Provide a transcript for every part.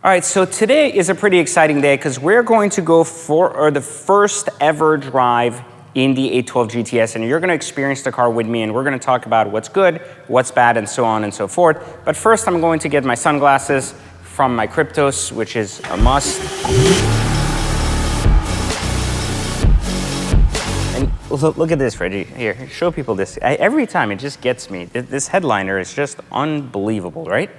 All right, so today is a pretty exciting day because we're going to go for the first ever drive in the 812 GTS, and you're going to experience the car with me, and we're going to talk about what's good, what's bad, and so on and so forth. But first, I'm going to get my sunglasses from my Kryptos, which is a must. And look at this, Reggie. Here, show people this. Every time it just gets me. This headliner is just unbelievable, right?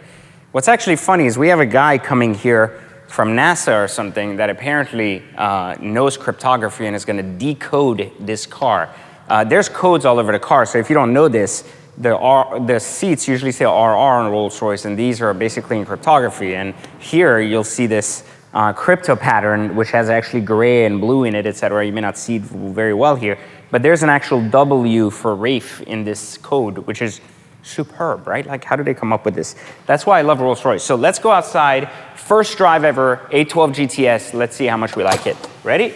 What's actually funny is we have a guy coming here from NASA or something that apparently knows cryptography and is going to decode this car. There's codes all over the car, so if you don't know this, the seats usually say RR on Rolls-Royce, and these are basically in cryptography. And here you'll see this crypto pattern, which has actually gray and blue in it, etc. You may not see it very well here, but there's an actual W for RYFT in this code, which is superb, right? Like, how did they come up with this? That's why I love Rolls-Royce. So let's go outside. First drive ever, 812 GTS. Let's see how much we like it. Ready?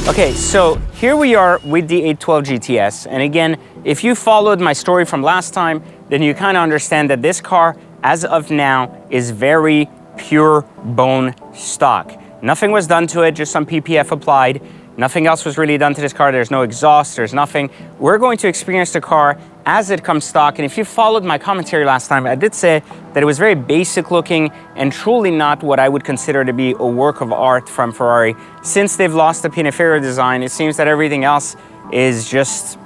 Okay, so here we are with the 812 GTS. And again, if you followed my story from last time, then you kind of understand that this car, as of now, is very pure bone stock. Nothing was done to it, just some PPF applied. Nothing else was really done to this car. There's no exhaust, there's nothing. We're going to experience the car as it comes stock. And if you followed my commentary last time, I did say that it was very basic looking and truly not what I would consider to be a work of art from Ferrari. Since they've lost the Pininfarina design, it seems that everything else is just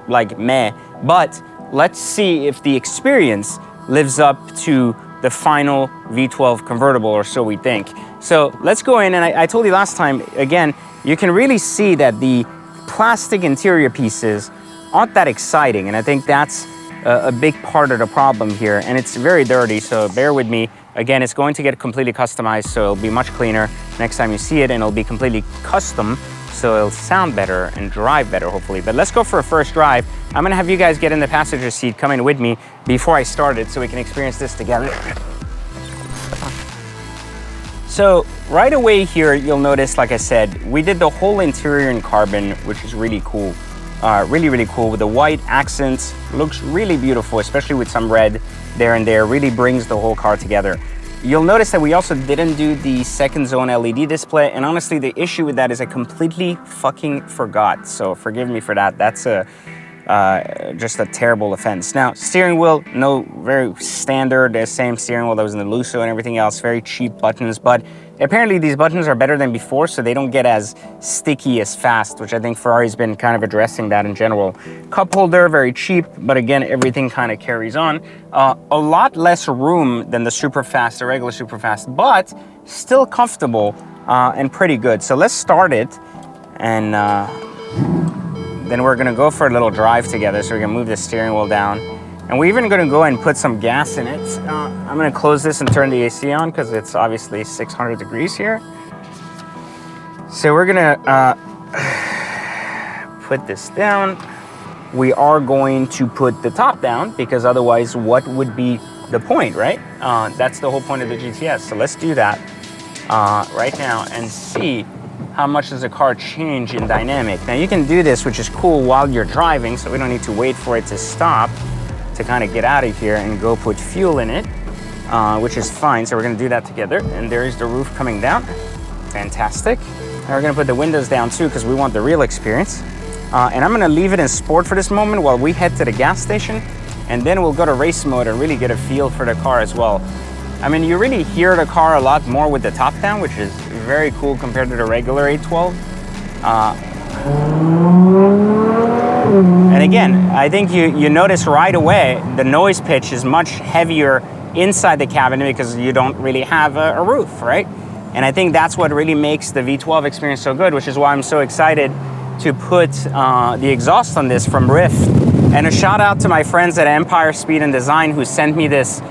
like meh. But let's see if the experience lives up to the final V12 convertible, or so we think. So let's go in, and I told you last time, again, you can really see that the plastic interior pieces aren't that exciting, and I think that's a big part of the problem here, and it's very dirty, so bear with me. Again, it's going to get completely customized, so it'll be much cleaner next time you see it, and it'll be completely custom, so it'll sound better and drive better, hopefully. But let's go for a first drive. I'm gonna have you guys get in the passenger seat, come in with me before I start it so we can experience this together. So right away here, you'll notice, like I said, we did the whole interior in carbon, which is really cool. Really cool with the white accents. Looks really beautiful, especially with some red there and there. Really brings the whole car together. You'll notice that we also didn't do the second zone LED display, and honestly, the issue with that is I completely fucking forgot. So forgive me for that. That's just a terrible offense. Now, steering wheel, no, very standard, the same steering wheel that was in the Lusso and everything else, very cheap buttons, but apparently these buttons are better than before, so they don't get as sticky as fast, which I think Ferrari's been kind of addressing that in general. Cup holder, very cheap, but again, everything kind of carries on. A lot less room than the Superfast, the regular Superfast, but still comfortable and pretty good. So let's start it, and then we're gonna go for a little drive together, so we're gonna move the steering wheel down. And we're even gonna go and put some gas in it. I'm gonna close this and turn the AC on because it's obviously 600 degrees here. So we're gonna put this down. We are going to put the top down because otherwise what would be the point, right? That's the whole point of the GTS. So let's do that right now and see how much does the car change in dynamic. Now you can do this, which is cool, while you're driving, so we don't need to wait for it to stop to kind of get out of here and go put fuel in it, which is fine. So we're gonna do that together. And there's the roof coming down. Fantastic. And we're gonna put the windows down too because we want the real experience. And I'm gonna leave it in sport for this moment while we head to the gas station, and then we'll go to race mode and really get a feel for the car as well. I mean, you really hear the car a lot more with the top down, which is very cool compared to the regular 812. And again, I think you notice right away the noise pitch is much heavier inside the cabin because you don't really have a roof, right? And I think that's what really makes the V12 experience so good, which is why I'm so excited to put the exhaust on this from RYFT. And a shout out to my friends at Empire Speed and Design who sent me this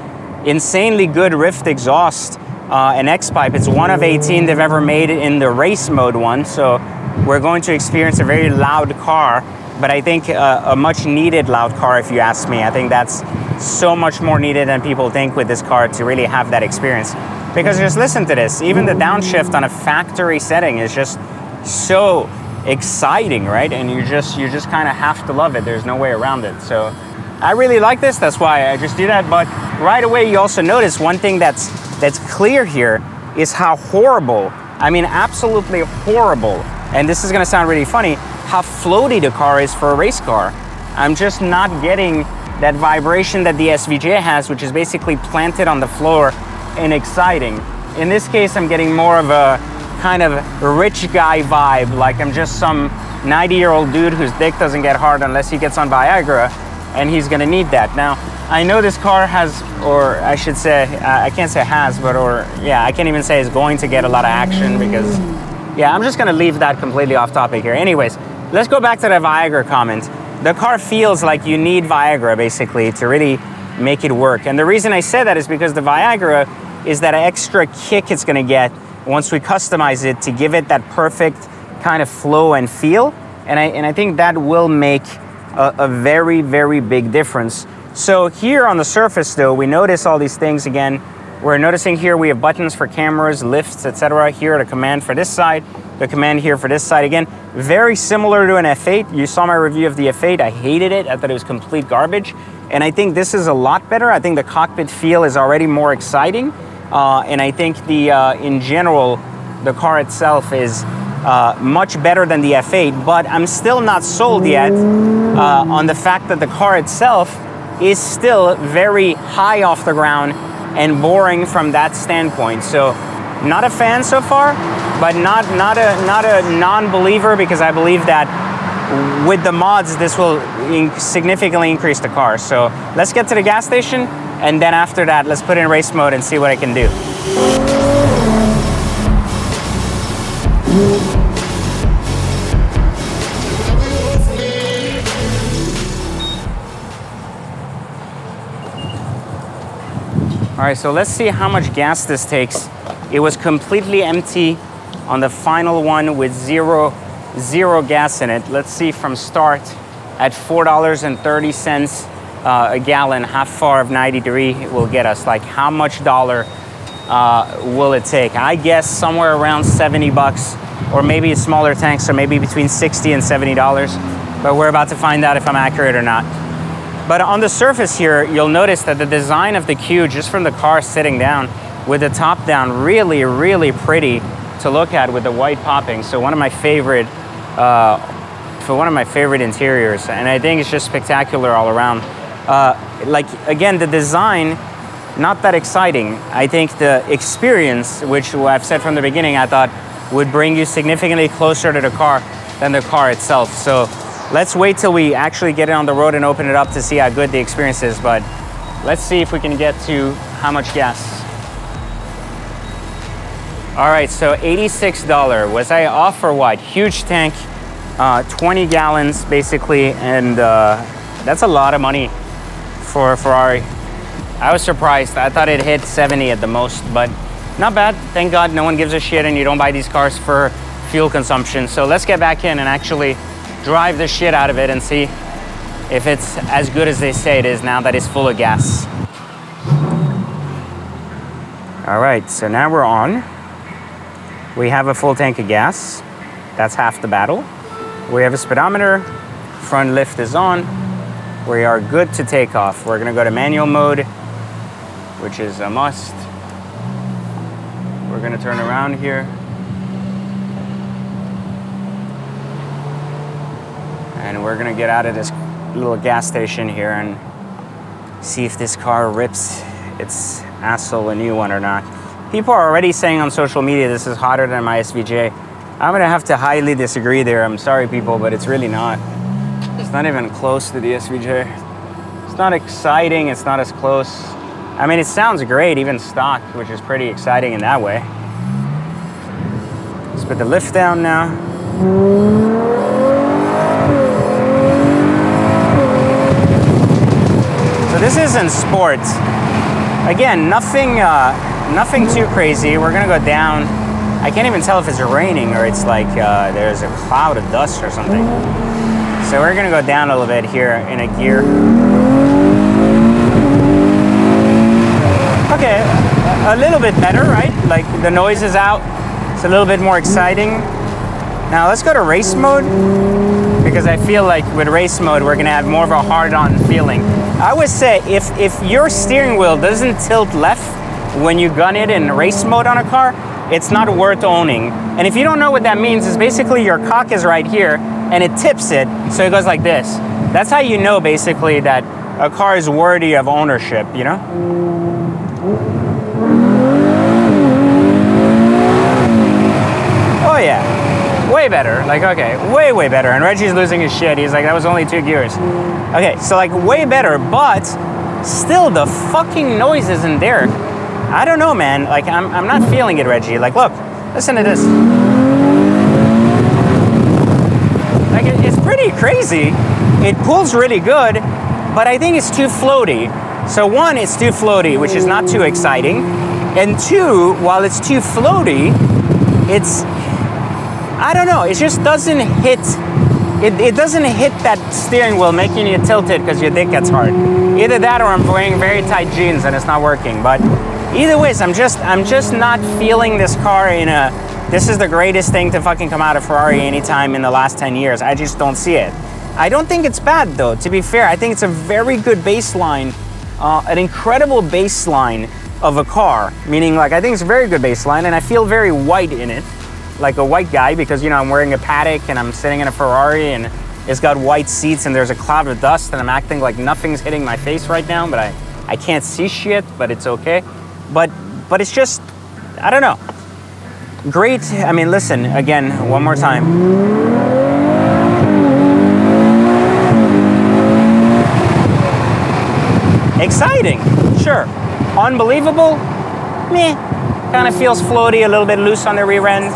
insanely good RYFT exhaust, an X-Pipe. It's one of 18 they've ever made in the race mode one. So we're going to experience a very loud car, but I think a much needed loud car if you ask me. I think that's so much more needed than people think with this car to really have that experience. Because just listen to this, even the downshift on a factory setting is just so exciting, right? And you just kind of have to love it. There's no way around it. So I really like this. That's why I just do that. But right away, you also notice one thing that's clear here is how horrible, I mean, absolutely horrible. And this is gonna sound really funny, how floaty the car is for a race car. I'm just not getting that vibration that the SVJ has, which is basically planted on the floor and exciting. In this case, I'm getting more of a kind of rich guy vibe, like I'm just some 90-year-old dude whose dick doesn't get hard unless he gets on Viagra, and he's gonna need that. Now, I know this car has, or I should say, I can't say has, but I can't even say is going to get a lot of action because, yeah, I'm just gonna leave that completely off topic here. Anyways, let's go back to the Viagra comment. The car feels like you need Viagra, basically, to really make it work. And the reason I say that is because the Viagra is that extra kick it's gonna get once we customize it to give it that perfect kind of flow and feel. And I think that will make a very, very big difference. So here on the surface though, we notice all these things again. We're noticing here we have buttons for cameras, lifts, etc. Here the command for this side, the command here for this side. Again, very similar to an F8. You saw my review of the F8. I hated it. I thought it was complete garbage. And I think this is a lot better. I think the cockpit feel is already more exciting. And I think in general, the car itself is much better than the F8, but I'm still not sold yet on the fact that the car itself is still very high off the ground and boring from that standpoint. So not a fan so far, but not a non-believer, because I believe that with the mods, this will significantly increase the car. So let's get to the gas station, and then after that, let's put in race mode and see what I can do. All right, so let's see how much gas this takes. It was completely empty on the final one with zero gas in it. Let's see from start at $4.30 a gallon, how far of 90 will get us. Like how much dollar will it take? I guess somewhere around 70 bucks, or maybe a smaller tank, so maybe between 60 and $70. But we're about to find out if I'm accurate or not. But on the surface here, you'll notice that the design of the Q, just from the car sitting down with the top down, really, really pretty to look at with the white popping. So one of my favorite interiors, and I think it's just spectacular all around. Like again, the design, not that exciting. I think the experience, which I've said from the beginning, I thought would bring you significantly closer to the car than the car itself. So let's wait till we actually get it on the road and open it up to see how good the experience is. But let's see if we can get to how much gas. All right, so $86. Was I off or what? Huge tank, 20 gallons basically, and that's a lot of money for a Ferrari. I was surprised. I thought it hit 70 at the most, but not bad. Thank God no one gives a shit and you don't buy these cars for fuel consumption. So let's get back in and actually drive the shit out of it and see if it's as good as they say it is now that it's full of gas. All right, so now we're on. We have a full tank of gas. That's half the battle. We have a speedometer. Front lift is on. We are good to take off. We're gonna go to manual mode, which is a must. We're gonna turn around here. And we're gonna get out of this little gas station here and see if this car rips its asshole a new one or not. People are already saying on social media this is hotter than my SVJ. I'm gonna have to highly disagree there. I'm sorry people, but it's really not. It's not even close to the SVJ. It's not exciting, it's not as close. I mean, it sounds great, even stock, which is pretty exciting in that way. Let's put the lift down now. So this isn't sport. Again, nothing too crazy. We're gonna go down. I can't even tell if it's raining or it's like there's a cloud of dust or something. So we're gonna go down a little bit here in a gear. Okay, a little bit better, right? Like the noise is out. It's a little bit more exciting. Now let's go to race mode, because I feel like with race mode, we're gonna have more of a hard-on feeling. I would say if your steering wheel doesn't tilt left when you gun it in race mode on a car, it's not worth owning. And if you don't know what that means, it's basically your cock is right here and it tips it, so it goes like this. That's how you know basically that a car is worthy of ownership, you know? Oh yeah, way better. Like, okay, way better. And Reggie's losing his shit. He's like, that was only 2 gears. Okay, so like way better, but still the fucking noise isn't there. I don't know, man. Like, I'm not feeling it, Reggie. Like, look, listen to this. Like, it's pretty crazy. It pulls really good, but I think it's too floaty. So one, it's too floaty, which is not too exciting. And two, while it's too floaty, I don't know, it just doesn't hit, it doesn't hit that steering wheel, making you tilt it because your dick gets hard. Either that or I'm wearing very tight jeans and it's not working. But either ways, I'm just not feeling this car in a, this is the greatest thing to fucking come out of Ferrari anytime in the last 10 years. I just don't see it. I don't think it's bad though, to be fair. I think it's a very good baseline, an incredible baseline of a car. Meaning, like, I think it's a very good baseline, and I feel very white in it. Like a white guy, because, you know, I'm wearing a paddock and I'm sitting in a Ferrari and it's got white seats and there's a cloud of dust and I'm acting like nothing's hitting my face right now, but I can't see shit, but it's okay. But it's just, I don't know. Great. I mean, listen, again, one more time. Exciting, sure. Unbelievable, meh. Kind of feels floaty, a little bit loose on the rear end.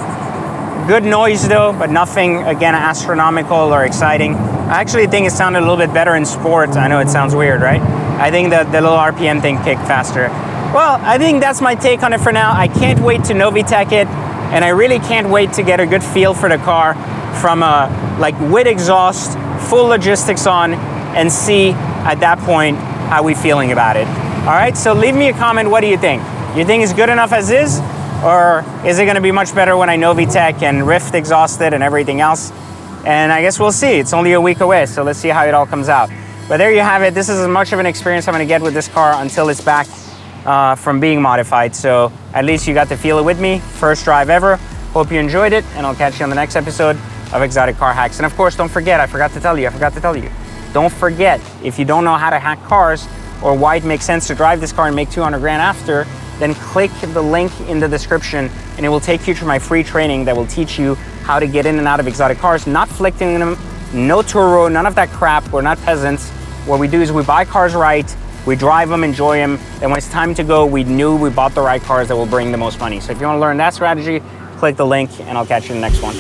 Good noise though, but nothing, again, astronomical or exciting. I actually think it sounded a little bit better in sport. I know it sounds weird, right? I think the little RPM thing kicked faster. Well, I think that's my take on it for now. I can't wait to Novitec it, and I really can't wait to get a good feel for the car from like with exhaust, full logistics on, and see at that point how we feeling about it. All right, so leave me a comment. What do you think? You think it's good enough as is? Or is it gonna be much better when I Novitec and RYFT exhausted and everything else? And I guess we'll see. It's only a week away, so let's see how it all comes out. But there you have it. This is as much of an experience I'm gonna get with this car until it's back from being modified. So at least you got to feel it with me. First drive ever. Hope you enjoyed it, and I'll catch you on the next episode of Exotic Car Hacks. And of course, don't forget, I forgot to tell you. Don't forget, if you don't know how to hack cars or why it makes sense to drive this car and make 200 grand after, then click the link in the description and it will take you to my free training that will teach you how to get in and out of exotic cars, not flicking them, no Turo, none of that crap. We're not peasants. What we do is we buy cars right, we drive them, enjoy them, and when it's time to go, we knew we bought the right cars that will bring the most money. So if you want to learn that strategy, click the link and I'll catch you in the next one.